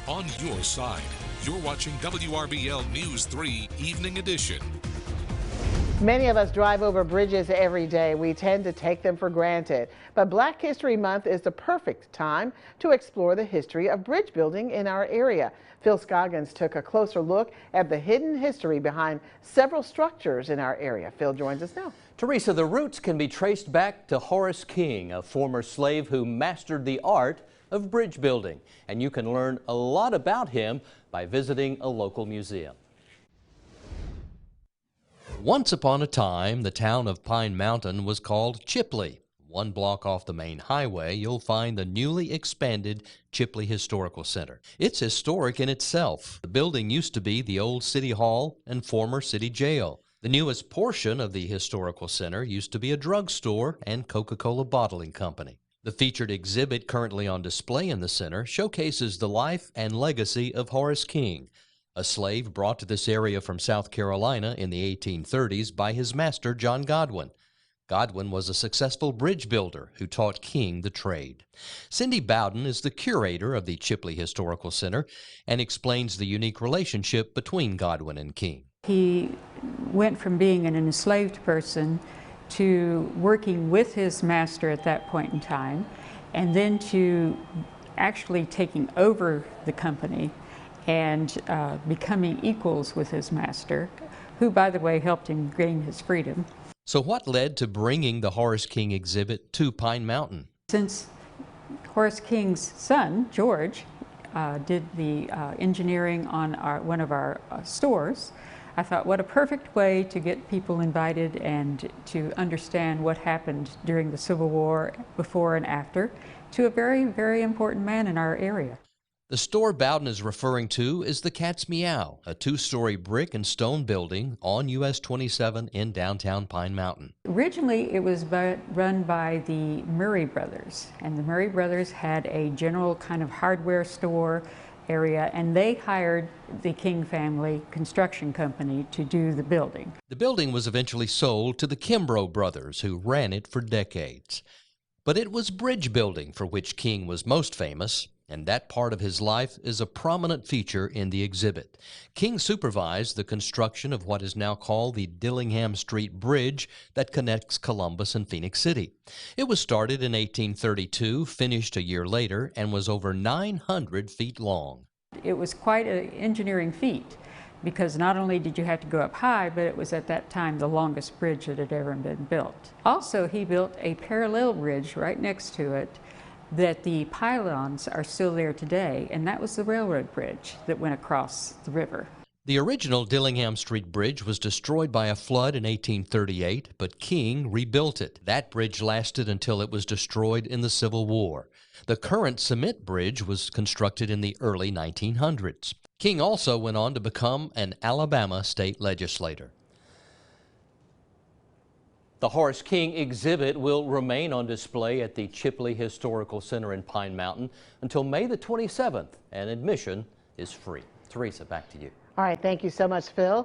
on your side. You're watching WRBL News 3 Evening Edition. Many of us drive over bridges every day. We tend to take them for granted. But Black History Month is the perfect time to explore the history of bridge building in our area. Phil Scoggins took a closer look at the hidden history behind several structures in our area. Phil joins us now. Teresa, the roots can be traced back to Horace King, a former slave who mastered the art of bridge building. And you can learn a lot about him by visiting a local museum. Once upon a time, the town of Pine Mountain was called Chipley. 1 block off the main highway, you'll find the newly expanded Chipley Historical Center. It's historic in itself. The building used to be the old City Hall and former city jail. The newest portion of the Historical Center used to be a drugstore and Coca-Cola bottling company. The featured exhibit currently on display in the center showcases the life and legacy of Horace King, a slave brought to this area from South Carolina in the 1830s by his master, John Godwin. Godwin was a successful bridge builder who taught King the trade. Cindy Bowden is the curator of the Chipley Historical Center and explains the unique relationship between Godwin and King. He went from being an enslaved person to working with his master at that point in time, and then to actually taking over the company and becoming equals with his master, who, by the way, helped him gain his freedom. So what led to bringing the Horace King exhibit to Pine Mountain? Since Horace King's son, George, did the engineering on one of our stores, I thought, what a perfect way to get people invited and to understand what happened during the Civil War, before and after, to a very, very important man in our area. The store Bowden is referring to is the Cat's Meow, a 2-story brick and stone building on US 27 in downtown Pine Mountain. Originally, it was run by the Murray brothers, and the Murray brothers had a general kind of hardware store area, and they hired the King family construction company to do the building. The building was eventually sold to the Kimbrough brothers, who ran it for decades. But it was bridge building for which King was most famous, and that part of his life is a prominent feature in the exhibit. King supervised the construction of what is now called the Dillingham Street Bridge that connects Columbus and Phoenix City. It was started in 1832, finished a year later, and was over 900 feet long. It was quite an engineering feat, because not only did you have to go up high, but it was at that time the longest bridge that had ever been built. Also, he built a parallel bridge right next to it that the pylons are still there today, and that was the railroad bridge that went across the river. The original Dillingham Street Bridge was destroyed by a flood in 1838, but King rebuilt it. That bridge lasted until it was destroyed in the Civil War. The current cement bridge was constructed in the early 1900s. King also went on to become an Alabama state legislator. The Horace King exhibit will remain on display at the Chipley Historical Center in Pine Mountain until May the 27th, and admission is free. Teresa, back to you. All right, thank you so much, Phil.